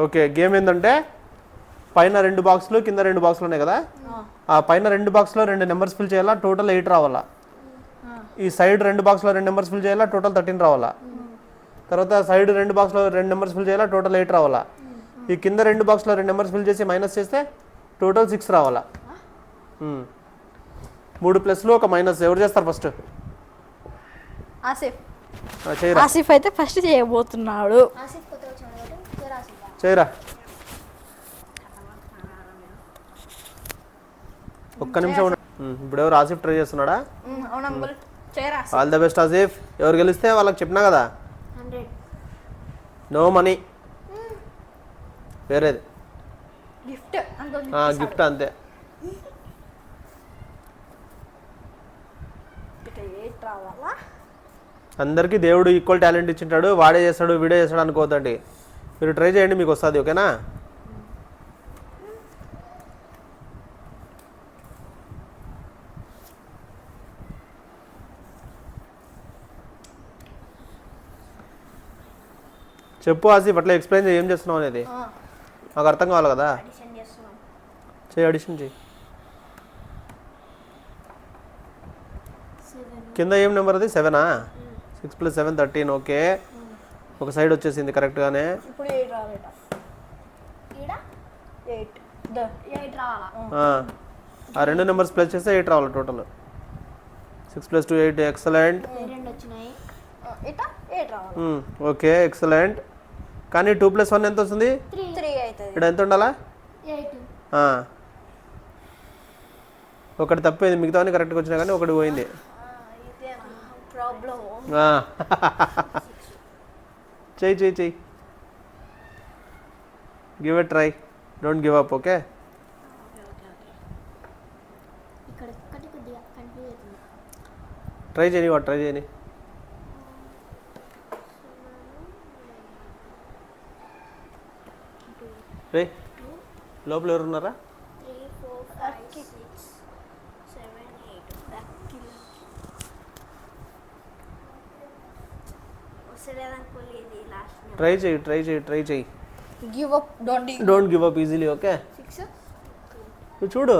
Okay, game ఏంటంటే పైన 2 బాక్సులు కింద 2 బాక్సులు ఉన్నాయి కదా, ఆ పైన 2 బాక్స్లో 2 నెంబర్స్ ఫిల్ చేయాలా, టోటల్ 8 రావాలా. ఈ సైడ్ 2 బాక్స్లో 2 నెంబర్స్ ఫిల్ చేయాలా, టోటల్ 13 రావాలా. తర్వాత సైడ్ 2 బాక్స్లో 2 నెంబర్స్ ఫిల్ చేయాలా, టోటల్ 8 రావాలా. ఈ కింద 2 బాక్స్లో 2 నెంబర్స్ ఫిల్ చేసి మైనస్ చేస్తే టోటల్ 6 రావాలా. 3 ప్లస్లు ఒక మైనస్. ఎవరు చేస్తారు ఫస్ట్? ఆసిఫ్. చేయరా. ఆసిఫ్ అయితే ఫస్ట్ చేయబోతున్నాడు. చేయరా. ఒక్క నిమిషం. ఇప్పుడు ఎవరు? ఆసిఫ్ ట్రై చేస్తున్నాడా? అవును అంకుల్, చేయరా. All the best Asif. ఎవరు గెలిస్తే వాళ్ళకి చెప్పినా కదా, నో మనీ, వేరేది గిఫ్ట్. గిఫ్ట్ అంతే. అందరికీ దేవుడు ఈక్వల్ టాలెంట్ ఇచ్చింటాడు, వాడే చేస్తాడు వీడే చేస్తాడు అనుకోవద్దండి. మీరు ట్రై చేయండి, మీకు వస్తుంది. ఓకేనా? చెప్పు ఆసిఫ్, అట్లా ఎక్స్ప్లెయిన్ చేయి, ఏం చేస్తున్నావు అనేది నాకు అర్థం కావాలి కదా. చేయి, అడిషన్ చేయి. కింద ఏం నెంబర్ అది? 7ఆ? 6 + 7 13. ఓకే, ఒక సైడ్ వచ్చేసింది కరెక్ట్గానే. ఇప్పుడు 8 రావాలట. 8 రావాలా. ఆ 2 నెంబర్స్ ప్లస్ చేస్తే 8 రావాలి టోటల్. 6 + 2 8. ఎక్సలెంట్. Okay, excellent. కానీ 2 + 1 ఎంత వస్తుంది? 3 అవుతుంది. ఇక్కడ ఎంత ఉండాలా? 8. ఒకటి తప్పేది, మిగతావన్నీ కరెక్ట్గా వచ్చినా కానీ ఒకటి పోయింది. చెయ్యి చెయ్యి చెయ్యి. Give a try, don't give up. Okay, try చేయని, వాడు ట్రై చేయని. రే, లోపల ఎవరున్నారా? 3 4 5 6 7 8. ట్రై చేయి, ట్రై చేయి, ట్రై చేయి. Give up, don't give up easily. Okay, 6. నువ్వు చూడు,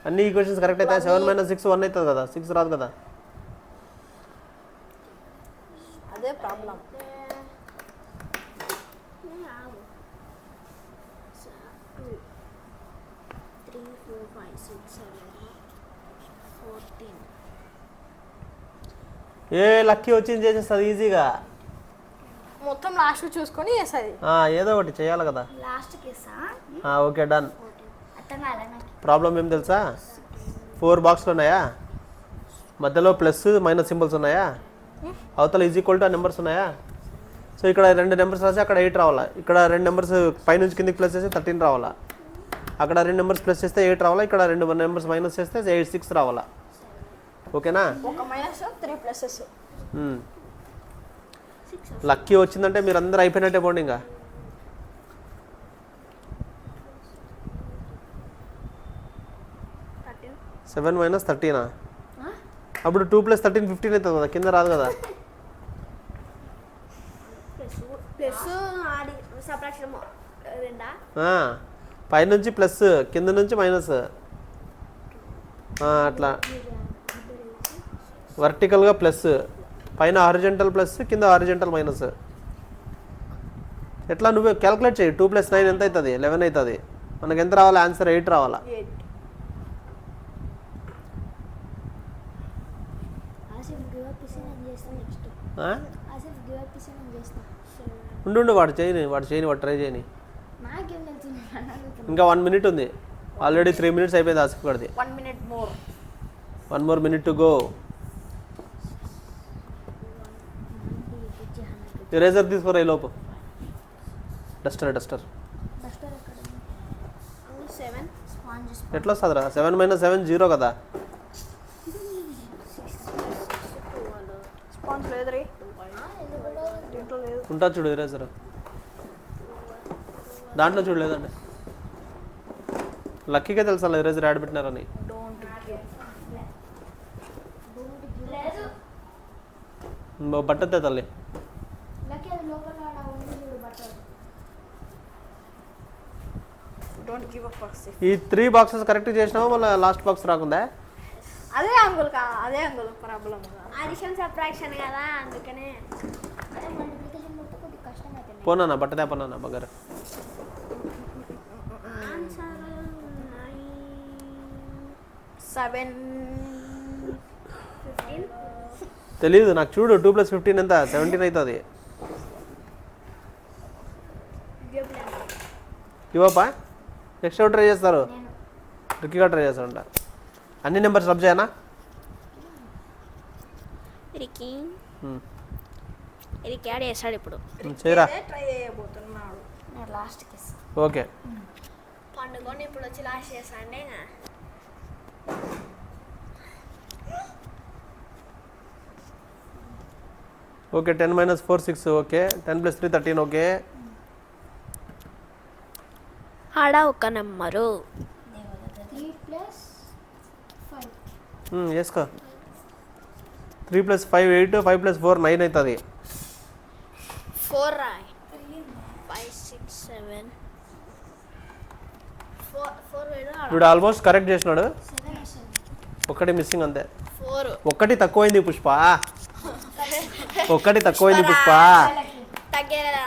అన్ని ఈక్వేషన్స్ కరెక్ట్ అవుతాయి. 7 - 6 1 అవుతుంది కదా, 6 రాదు కదా. అదే ప్రాబ్లం. 3 4 5 6 7 14. ఏ లక్కీ వచ్చింది చేసేస్తుంది ఈజీగా. మొత్తం లాస్ట్ చూసుకొని చేస్తుంది. ఏదో ఒకటి చేయాలి కదా. లాస్ట్ కేసా? Okay, done. అర్థం కాలే నాకు. ప్రాబ్లం ఏం తెలుసా? 4 బాక్స్లు ఉన్నాయా, మధ్యలో ప్లస్ మైనస్ సింబల్స్ ఉన్నాయా, అవతల ఈజ్ ఈక్వల్ టు నెంబర్స్ ఉన్నాయా. సో ఇక్కడ 2 నెంబర్స్ రాసి అక్కడ 8 రావాలా. ఇక్కడ 2 నెంబర్స్ పైనుంచి కిందికి ప్లస్ చేస్తే 13 రావాలా. అక్కడ 2 నెంబర్స్ ప్లస్ చేస్తే 8 రావాలా. ఇక్కడ 2 నెంబర్స్ మైనస్ చేస్తే 6 రావాలా. ఓకేనా? ఒక మైనస్ 3 ప్లసెస్. లక్కీ వచ్చిందంటే మీరు అందరూ అయిపోయినట్టే పోండి. ఇంకా 7 - 13. అప్పుడు 2 + 13 15 అవుతుంది కదా, కింద రాదు కదా. ప్లస్ ఆడి సప్రాక్షన్ రెండా? పైనుంచి ప్లస్, కింద నుంచి మైనస్, అట్లా వర్టికల్గా ప్లస్, పైన హారిజంటల్ ప్లస్, కింద హారిజంటల్ మైనస్. ఎట్లా నువ్వే క్యాల్కులేట్ చేయి. 2 + 9 ఎంత అవుతుంది? 11 అవుతుంది. మనకి ఎంత రావాలి? ఆన్సర్ 8 రావాలా. ఉండు, వాడు చేయని, వాడు ట్రై చేయని. ఇంకా 1 మినిట్ ఉంది. ఆల్రెడీ 3 మినిట్స్ అయిపోయింది ఆసిఫ్ గడిది. 1 minute more. 1 more minute to go. Eraser తీసుకోరా ఈ లోపు. డస్టర్. 7 స్పాంజ్. ఎట్లా వస్తుందిరా? 7 - 7 0 కదా. స్పాంజ్ లేదు రే, దీంట్లో లేదు. ఉంటా చూడు ఎరేజర్, దాంట్లో చూడు. లేదండి, లక్కీగా తెలుసా ఎరేజర్ యాడ్ పెట్టినారని. బట్టతే తల్లి. గివ్ అప్ ఫస్ట్ ఈ 3 బాక్సెస్ కరెక్ట్ చేసినావా మళ్ళీ లాస్ట్ బాక్స్ రాకుందా? అదే అంగుల్ అదే అంగుల్ ప్రాబ్లం అడిషన్ సబ్ట్రాక్షన్ కదా అందుకనే అదే మల్టిప్లికేషన్ మొత్తం కొద్దిగా కష్టం అవుతుంది. పోనా బట్టదే పోనా బగర్. ఆన్సర్ 7 15 తెలీదు నాకు. చూడు 2 + 15 ఎంత? 17 అవుతుంది. ఇవ్వపా నెక్స్ట్ ఎవరు ట్రై చేస్తారు? రిక్కిగా ట్రై చేస్తారంట. అన్ని నెంబర్స్ రబ్ చేయనా? రికి రికి యాడ్ చేస్తాడు ఇప్పుడు. చేయరా. ట్రై చేయబోతున్నాడు. నేను లాస్ట్ కిస్ ఓకే. పండుకొని ఇప్పుడు వచ్చి లాస్ట్ చేస్తాండే ఓకే 10 - 4 6 ఓకే. 10 + 3 13 ఓకే. ఆడ ఒక నెంబరు 3 + 5 వేసుకో. 3 + 5 8, 5 + 4 9 అవుతుంది. 4 రాయ్ 5 6 7 4 వేడు ఇప్పుడు ఆల్మోస్ట్ కరెక్ట్ చేసినాడు. 7 వస్తుంది. ఒక్కటి మిస్సింగ్ అంతే. 4 ఒక్కటి తక్కువైంది పుష్ప. ఒక్కటి తక్కువైంది పుష్ప. తగ్గేదా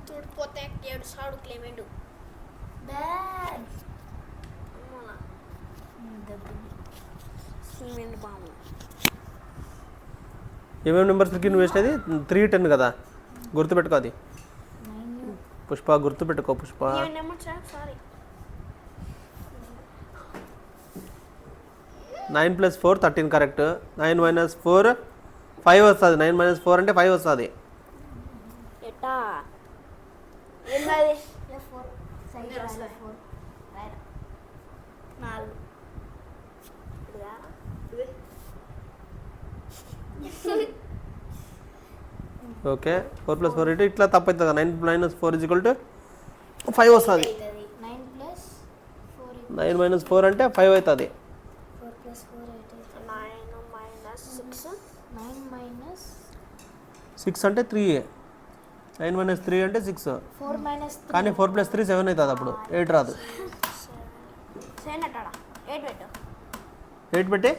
చూడిపోతే ఏడుస్తాడు క్లేమెంట్. బ్యాడ్ సిమెంట్ బాము ఏమేమి నెంబర్స్కి నువ్వు వేసినది? 3 10 కదా, గుర్తుపెట్టుకో అది. 9 పుష్ప గుర్తుపెట్టుకో పుష్ప. Number sorry 9 + 4 13 correct. 9 - 4 5 వస్తుంది. 9 - 4 అంటే 5 వస్తుంది. ఎట్టా ఏందది 4 సైడ్ 4 రైట్ 4 ఓకే 4 + 4 ఇట్లా తప్పు అవుతుంది. 9 - 4 = 5 వస్తుంది. 9 + 4 9 - 4 అంటే 5 అవుతుంది. 4 + 4 8 9 - 6 9 - 6 అంటే 3. 9 - 3 అంటే 6. 4 - 3 కానీ 4 + 3 7 అవుతుంది. అప్పుడు 8 రాదు. 7 అట్టాడా 8 పెట్టు 8 పెట్టి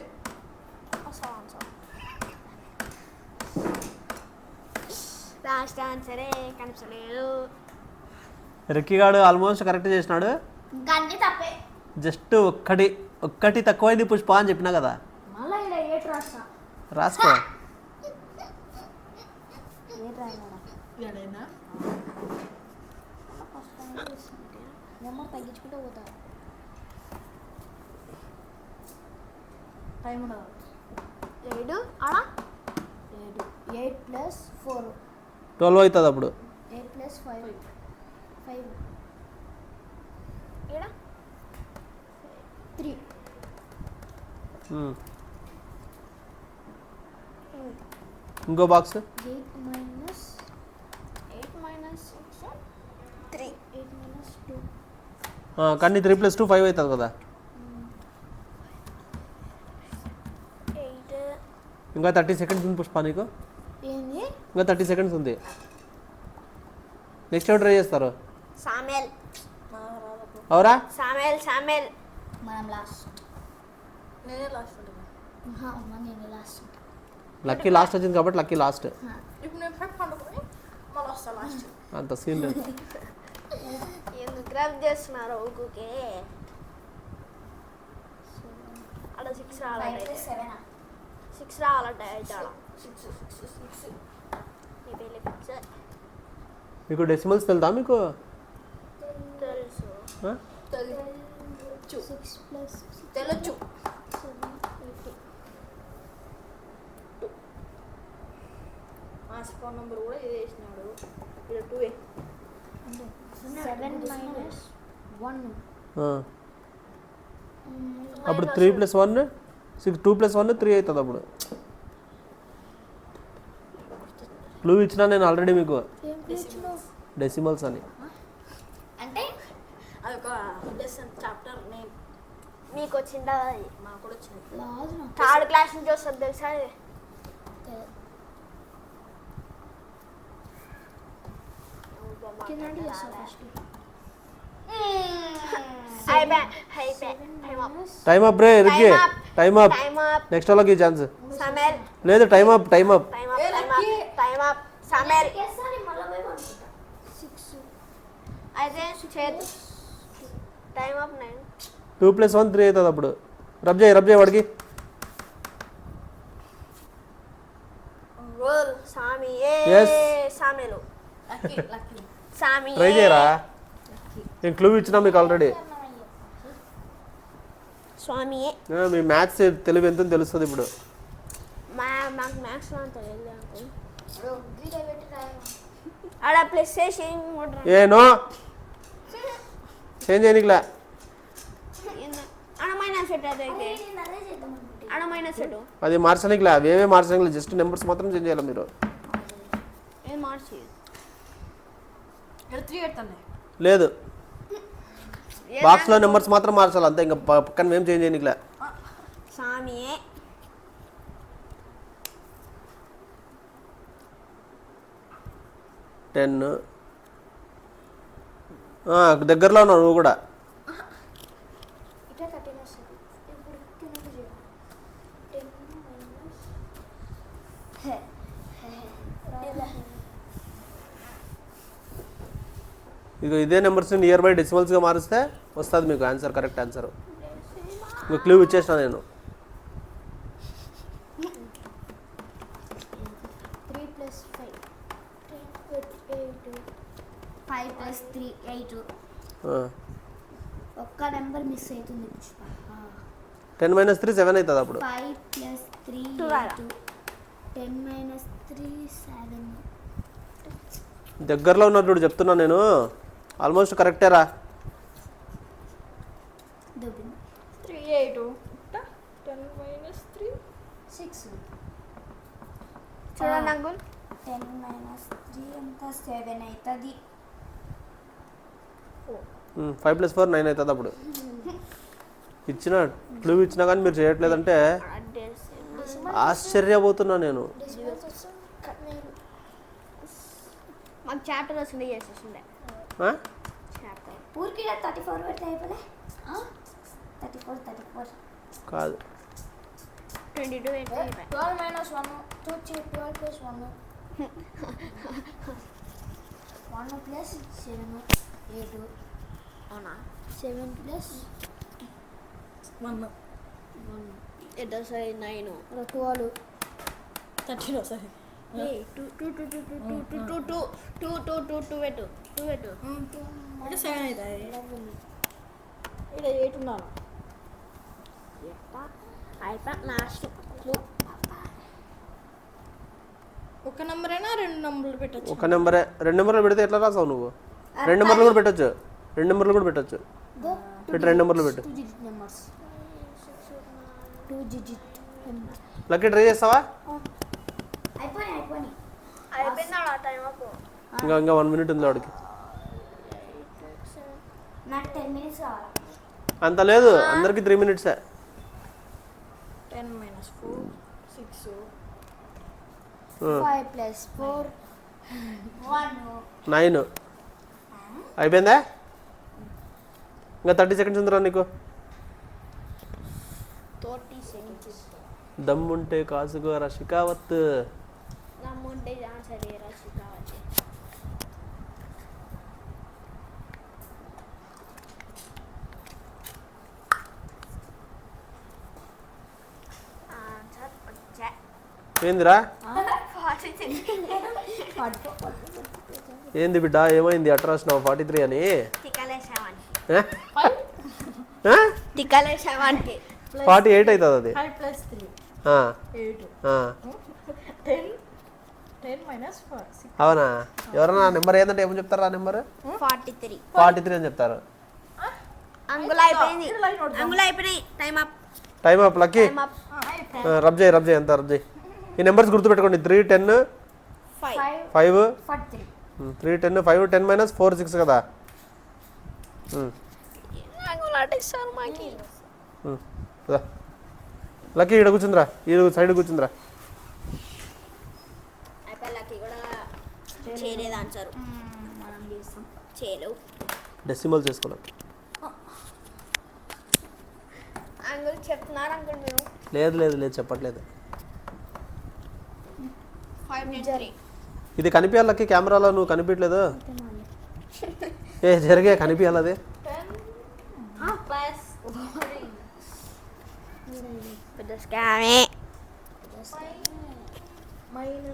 లాస్ట్ ఆన్సరే కనిపించలేదు. రిక్కిగాడు ఆల్మోస్ట్ కరెక్ట్ చేసినాడు. ఇంకా అన్ని తప్పే. జస్ట్ ఒక్కటి తక్కువైంది పుష్ప అని చెప్పినా కదా. మళ్ళీ ఇక్కడ 8 రాస్తా. రాసుకో. 8 రాయనా ఏడైనా నెంబర్ తగ్గించుకుంటూ పోతా. టైం ఉండదు. 7 ఆడా 7 8 + 4 12 అవుతుంది అప్పుడు. 8 + 5 5 ఈడ 3 ఇంకో బాక్స్ 8 - 8 - 6 3 8 - 2 కానీ 3 + 2 5 అవుతుంది కదా. 8 ఇంకా 30 సెకండ్స్ ఉంది పుష్ప నీకు. ఏంది ఇంకా 30 సెకండ్స్ ఉంది. నెక్స్ట్ ఎవరు ట్రై చేస్తారు? సామెల్ అవరా సామెల్ మనం లాస్ట్. నేనే లాస్ట్ ఉంటుంది. నేను లాస్ట్. లక్కీ లాస్ట్ వచ్చింది కాబట్టి లక్కీ లాస్ట్. ఇప్పుడు నేను ఫైవ్ పండుకొని మళ్ళీ వస్తా లాస్ట్. అంత సీన్ లేదు. ఎందుకు రబ్ చేస్తున్నారు ఊకే అక్కడ 6 రావాలంటే 7 6 రావాలంటే అయితే ఆడ 6 నీ పేర్లు ఫిక్స్ మీకు డెసిమల్స్ తెలుదా మీకు? తెలుసు ఆ? 6 + తెలొచ్చు. 7 8 ఆ ఫోన్ నెంబర్ కూడా ఇది వేసినాడు. ఇక్కడ 2 7 - 1 ఆ. అప్పుడు 3 + 1 6 2 + 1 3 అవుతుంది అప్పుడు. క్లూ ఇచ్చినా నేను ఆల్రెడీ మీకు ఏం తెచ్చినావు? డెసిమల్స్ అని. అంటే అదొక లెసన్ చాప్టర్ నేమ్. మీకు వచ్చిందా అది మాకు కూడా వచ్చింది. లాజ్ నాకు 3rd క్లాస్ నుంచి వస్తుంది తెలుసా అది? కింద చేస్తా ఫస్ట్ అయిపోయి టైమ్ అప్ రే రిక్కి Time up. Time up time up next వాళ్ళకి ఛాన్స్ సమర్ లేదు time up time up time up Samar కేసారి మళ్ళీ పోయి అనుకుంటా 6 అయితే చేతు టైమ్ అప్ 9 2 + 1 3 అవుతుంది అప్పుడు రబ్ చేయి వాడికి రోల్ సామి ఏ Yes. సామిలు లక్కీ లక్కీ సామి ట్రై చేయరా నేను క్లూ ఇచ్చినా మీకు ఆల్రెడీ స్వామి మీ మ్యాథ్స్ తెలివి ఎంత తెలుస్తుంది ఇప్పుడు మాకు మ్యాథ్స్ అంత తెలియదు నాకు గీత పెట్టి రాయమా ఆడ ప్లస్ చేసి ఏ నో చేంజ్ చేయనికిలే ఆడ మైనస్ సెట్ అయితే నేను అదే చేద్దాం అనుకుంటే ఆడ మైనస్ సెట్ అది మార్చనికిలే అవేవే మార్చనికిలే జస్ట్ నెంబర్స్ మాత్రం చేంజ్ చేయాలి మీరు ఏది మార్చి ఇక్కడ 3 పెడతాను లేదు బాక్స్లో నెంబర్స్ మాత్రం మార్చాలి అంతే ఇంకా పక్కన ఏం చేంజ్ చేయనికిలే స్వామి 10 దగ్గరలో ఉన్నావు నువ్వు కూడా ఇట్లా 13 వస్తుంది ఇప్పుడు కింద చేయాలి 10 ఇక ఇదే నెంబర్స్ నియర్ బై డెసిమల్స్గా మారిస్తే వస్తుంది మీకు ఆన్సర్ కరెక్ట్ ఆన్సర్ ఇంకా క్లూ ఇచ్చేసిన నేను 3 + 5 8 5 + 3 8 ఒక్క నెంబర్ మిస్ అవుతుంది పుష్ప 10 - 3 7 అవుతుంది అప్పుడు 5 + 3 8 10 - 3 7 దగ్గరలో ఉన్నట్టు చెప్తున్నా నేను ఆల్మోస్ట్ కరెక్టేరా దొబ్బింది 3 8 10 minus 3 6 చూడండి అంకుల్ 10 - 3 ఎంత 7 అవుతుంది 5 + 4 9 అవుతుంది అప్పుడు ఇచ్చిన క్లూ ఇచ్చినా కానీ మీరు చేయట్లేదంటే ఆశ్చర్యపోతున్నా నేను మాకు చాప్టర్ వస్తుండే చేసేసిండే ఆ? చాప్టర్ ఊరికి 34 పెడితే అయిపోలే 34 కాదు 22 అయితే 12 - 1 2 12 + 1 1 + 7 8 అవునా 7 + 1 ఎట్ వస్తుంది 9 12 13 వస్తుంది 2 పెట్టు ఇక్కడ 7 అవుతుంది 11 ఇక్కడ 8 ఉన్నాను అయిపోయి లాస్ట్ ఒక నెంబర్ అయినా 2 నెంబర్లు పెట్టచ్చు ఒక నెంబరే 2 నెంబర్లు పెడితే ఎట్లా రాసావు నువ్వు 2 నెంబర్లు కూడా పెట్టచ్చు 2 నెంబర్లు కూడా పెట్టచ్చు పెట్టు 2 నెంబర్లు పెట్టు 2 digit numbers 2 digit numbers lucky try చేస్తావా అయిపోయి అయిపోయిందా టైం అప్పు ఇంకా 1 మినిట్ ఉంది వాడికి నాకు 10 minutes కావాలి అంత లేదు అందరికి 3 మినిట్సే 10 minus 4 6 5 + 4 1 9 అయిపోయిందా ఇంకా 30 సెకండ్స్ ఉందిరా నీకు 30 seconds దమ్ముంటే కాసుకో రషికావత్ నమ్ముంటే ఆన్సర్ రాసి కావచ్చు ఆన్సర్ వచ్చా ఏందిరా 43 ఏంది బిడ్డ ఏమైంది అట్రా రాసినావు 43 అని తిక్కలేసావానికి ఏ? ఏ? తిక్కలేసావానికి 48 అవుతుంది అది 5 + 3 ఆ, 8 ఆ. 10 minus 4 6 అవునా ఎవరన్నా నెంబర్ ఏంటంటే ఏమని చెప్తారా ఆ నెంబర్ 43 43 అని చెప్తారు అంగులు అయిపోయింది అంగులు అయిపోయినాయి time up time up lucky time up rub చేయి ఎంత రబ్ చేయి ఈ నెంబర్స్ గుర్తుపెట్టుకోండి 3 10 5 5 43 3 10 5 10 - 4 6 కదా అంగులు అడిస్తారు మాకి లక్కీ ఇక్కడ కూర్చుందిరా ఈ సైడ్ కూర్చుందిరా అయిపోయి లక్కీ కూడా చేయలేదు ఆన్సర్ మనం చేస్తాం చేయలేవు. డెసిమల్ చేసుకోవాలి. అంకుల్ చెప్తున్నారు అంకుల్ మీరు. లేదు లేదు లేదు చెప్పట్లేదు. 5 ఇది కనిపించాలకి కెమెరాలో నువ్వు కనిపించలేదు. ఏ జరిగే కనిపించాలి అది. పెద్ద స్కామే.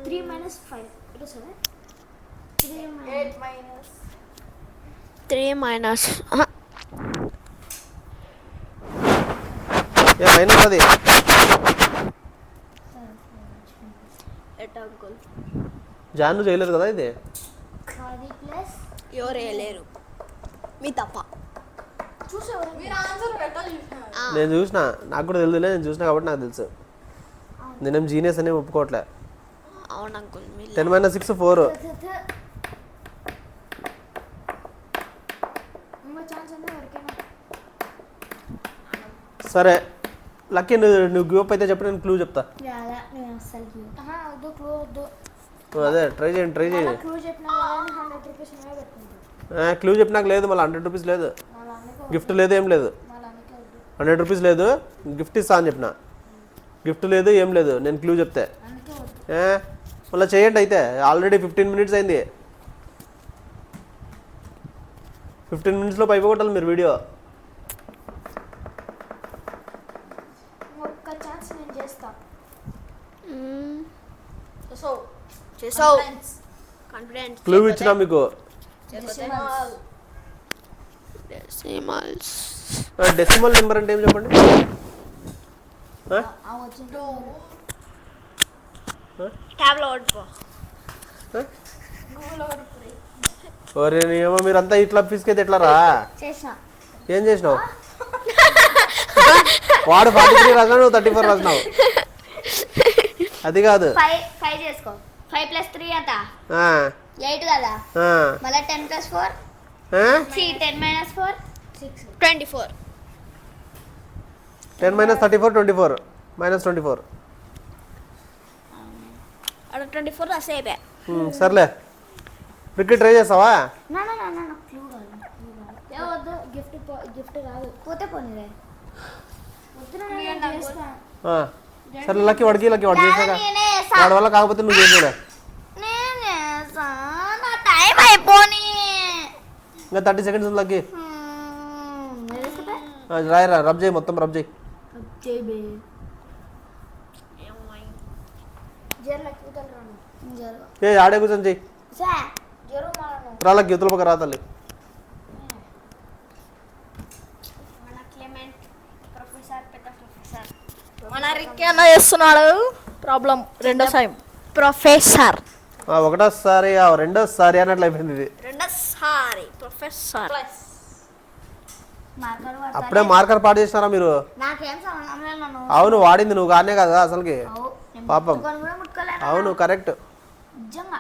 3 minus 5. It is right. 3 minus A minus అది. ఎట్ అంకుల్ జాను చేయలేదు కదా ఇది. అది ప్లస్ ఎవరు వేయలేరు మీ తప్ప. చూసేవారు. నేను చూసిన, నాకు కూడా తెలియదులే, నేను చూసిన కాబట్టి నాకు తెలుసు. నేనేం జీనియస్ అని ఒప్పుకోవట్లే. అవును అంకుల్. 10 - 6 4. ఛాన్స్ ఉంది ఎవరికైనా. సరే లక్కీ నువ్వు గివ్ అప్ అయితే చెప్పు, నేను క్లూ చెప్తా. రాదా నేను అస్సలు వద్దు క్లూ వద్దు. అదే ట్రై చేయండి ట్రై చేయండి. క్లూ చెప్పినా కానీ 100 రూపీస్ పెట్టుకుంటాను. క్లూ చెప్పినాక లేదు, మళ్ళీ 100 రూపీస్ లేదు, గిఫ్ట్ లేదు, ఏం లేదు. 100 రూపీస్ లేదు, గిఫ్ట్ ఇస్తా అని చెప్పిన. గిఫ్ట్ లేదు ఏం లేదు, నేను క్లూ చెప్తే. మళ్ళీ చేయండి అయితే. ఆల్రెడీ 15 minutes అయింది. 15 minutesలో అయిపోగొట్టాలి మీరు వీడియో. ఒక్క ఛాన్స్ నేను చేస్తా. చేసావు. కాన్ఫిడెన్స్. క్లూ ఇచ్చినా మీకు. డెసిమల్ నెంబర్ అంటే ఏం చెప్పండి. ట్యాబ్లో ఓడిపో. ఒరే ఏమో మీరంతా ఇట్లా ఫీజుకైతే ఎట్లా రా. చేసా. ఏం చేసినావు? వాడు 43 రాసినావు, నువ్వు 34 రాసినావు. అది కాదు. 5 చేసుకో. 5 + 3 ఎంత? 8 కదా. మళ్ళీ 10 + 4 10 - 4 6 24. 10 - 34 24 -24. అక్కడ 24 రాసేపే. సర్లే క్రికెట్ ట్రై చేస్తావా? నా క్లూ కాదు. వద్దు గిఫ్ట్ కాదు. పోతే పోనీలే. వద్దు నేను చేస్తా. సరే లక్కీ వాడు చేసాక వాడి వల్ల కాకపోతే నువ్వు చేసాడు. నా టైం అయిపోని. ఇంకా 30 seconds ఉంది లక్కీ. రాయరా, రబ్ చేయి, మొత్తం రబ్ చేయి. ఏ ఆడే కూర్చొని చెయ్యి. రా లక్కీ, యువతల పక్క రా తల్లి. మన రిక్కి అన్న చేస్తున్నాడు. ప్రాబ్లం రెండో టైం. ప్రొఫెసర్. ఒకటోసారి రెండోసారి అన్నట్లు అయిపోయింది ఇది. రెండోసారి ప్రొఫెసర్. అప్పుడే మార్కర్ పాడు చేసినారా మీరు? నాకేం సంబంధం లేదు. నన్ను అవును వాడింది నువ్వు కానే కదా అసలుకి. పాపం. ముట్టుకోలేదు. అవును కరెక్ట్. నిజంగా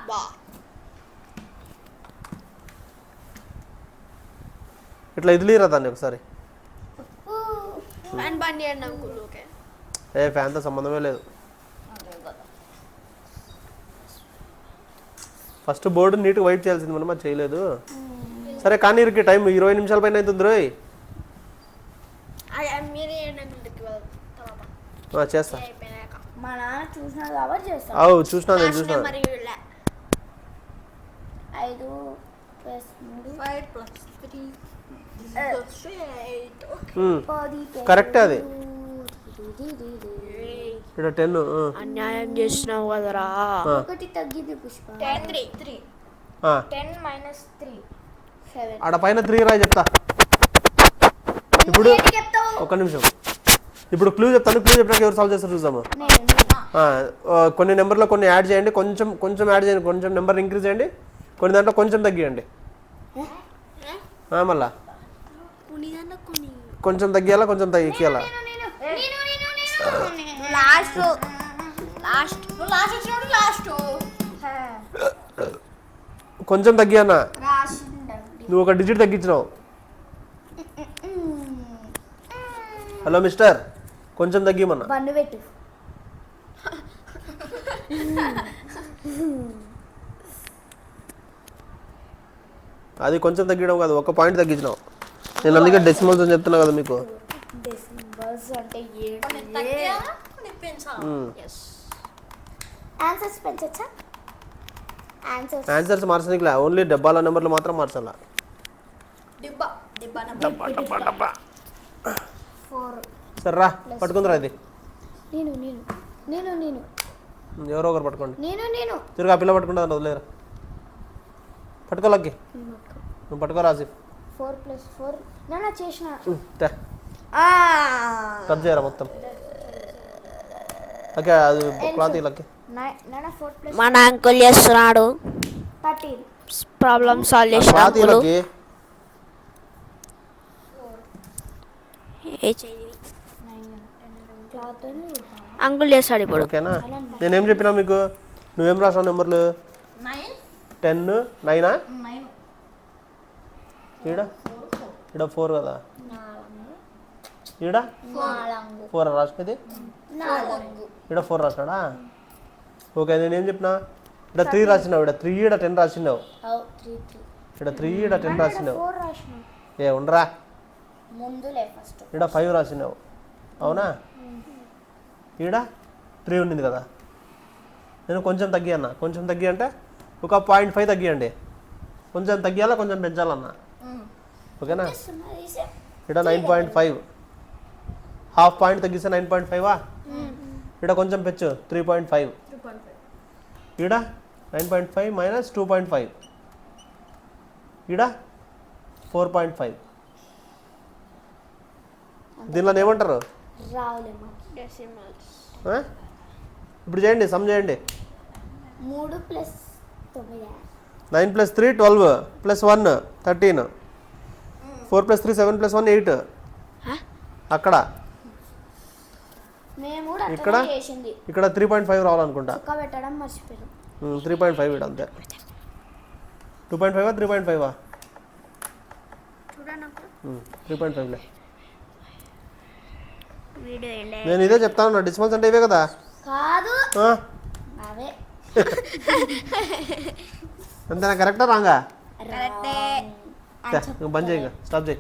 ఇట్లా ఇదిలీరా దాన్ని ఒకసారి. ఫ్యాన్ బంద్ చేయండి అంకుల్. ఓకే. ఏ ఫ్యాన్తో సంబంధమే లేదు. ఫస్ట్ బోర్డు నీట్గా వైప్ చేయాల్సింది, మనం అది చేయలేదు. సరే కానీ ఇరికి టైం 20 నిమిషాల పైన అవుతుంది రోయ్. చేస్తా. మా నాన్న చూసినాడు కాబట్టి చేస్తా. అవు చూసినా నేను చూసినా. 5 + 3 కరెక్ట్ అది. ఇక్కడ 10. అన్యాయం చేసినావు కదరా. ఒకటి తగ్గింది పుష్ప. 10 10 - 3 7. ఆడ పైన 3 రాయి చెప్తా. ఇప్పుడు ఒక్క నిమిషం, ఇప్పుడు క్లూ చెప్తాను. క్లూ చెప్పినాక ఎవరు సాల్వ్ చేస్తారు చూద్దాము. కొన్ని నెంబర్లో కొన్ని యాడ్ చేయండి, కొంచెం యాడ్ చేయండి, కొంచెం నెంబర్ ఇంక్రీజ్ చేయండి, కొన్ని దాంట్లో కొంచెం తగ్గియండి. మళ్ళా కొంచెం తగ్గియాలా, కొంచెం తగ్గియాలా. లాస్ట్ కొంచెం తగ్గియన్నా. నువ్వు ఒక డిజిట్ తగ్గించినావు. హలో మిస్టర్, కొంచెం తగ్గిమన్నా. బండి పెట్టు. అది కొంచెం తగ్గించడం కాదు, ఒక పాయింట్ తగ్గించినావు. నేను అందుకే డెసిమల్స్ అని చెప్తున్నా కదా మీకు. డెసిమల్స్ అంటే కొన్ని తగ్గా కొన్ని పెంచాలి. ఎస్ ఆన్సర్స్ పెంచచ్చా? ఆన్సర్స్ ఆన్సర్స్ మార్చడానికి ఓన్లీ డబ్బాల నెంబర్లు మాత్రం మార్చాలా. డిబ్బా డిబ్బా నెంబర్ 4. సరే రా పట్టుకుందిరా ఇది. నేను నేను నేను నేను ఎవరో ఒకరు పట్టుకోండి. నేను తిరుగు ఆ పిల్ల పట్టుకుంటుంది వదిలేరా. పట్టుకోలకి నువ్వు పట్టుకో రాసి. 4 + 4 నాన్న చేసిన. కట్ చేయరా మొత్తం. ఓకే అది క్లాత్ లక్కి. నాన్న 4 + మన అంకుల్ చేస్తున్నాడు 13. ప్రాబ్లమ్ సాల్వ్ చేసిన క్లాత్ లక్కి. అంకుల్ చేస్తాడు ఇప్పుడు. ఓకేనా, నేనేం చెప్పినా మీకు? నువ్వేం రాసావు నెంబర్లు? 10 9 ఈడ 4 కదా, ఈడ 4 రాసినది, ఈడ 4 రాసినాడా? ఓకే, నేనేం చెప్పినా? ఇక్కడ 3 రాసినావు, ఇక్కడ 3 ఈడ 10 రాసినావు, ఇక్కడ 3 ఈడ 10 రాసినావు. ఏ ఉండరా, ఈడ 5 రాసినావు అవునా? ఈడ 3 ఉండింది కదా. నేను కొంచెం తగ్గి అన్న, కొంచెం తగ్గి అంటే ఒక 0.5 తగ్గియండి. కొంచెం తగ్గియాలా కొంచెం పెంచాలన్నా, ఓకేనా? ఇక్కడ 9.5, హాఫ్ పాయింట్ తగ్గిస్తే 9.5. ఇక్కడ కొంచెం పెంచు 3.5. ఈడ 9.5 - 2.5, ఈడ 4.5. దీనిలో ఏమంటారు? ఇప్పుడు చేయండి, సమ్ చేయండి. 3 + 9 9 + 3 12 + 1 13, 4 + 3 7 + 1 8. అక్కడ మేము ఇక్కడ అట్లా చేసింది. ఇక్కడ 3.5 రావాలనుకుంటా. చుక్క పెట్టడం మర్చిపోయాం. 3.5 ఇక్కడ అంతే. 2.5 3.5 చూడండి అప్పుడు 3.5లే. వీడియో నేను ఇదే చెప్తాను, డిస్మల్స్ అంటే ఇవే కదా. కాదు ఆ? అవే అంతేనా? కరెక్టా రాంగా? కరెక్టే. బంద్ చేయి, స్టాప్ చేయి.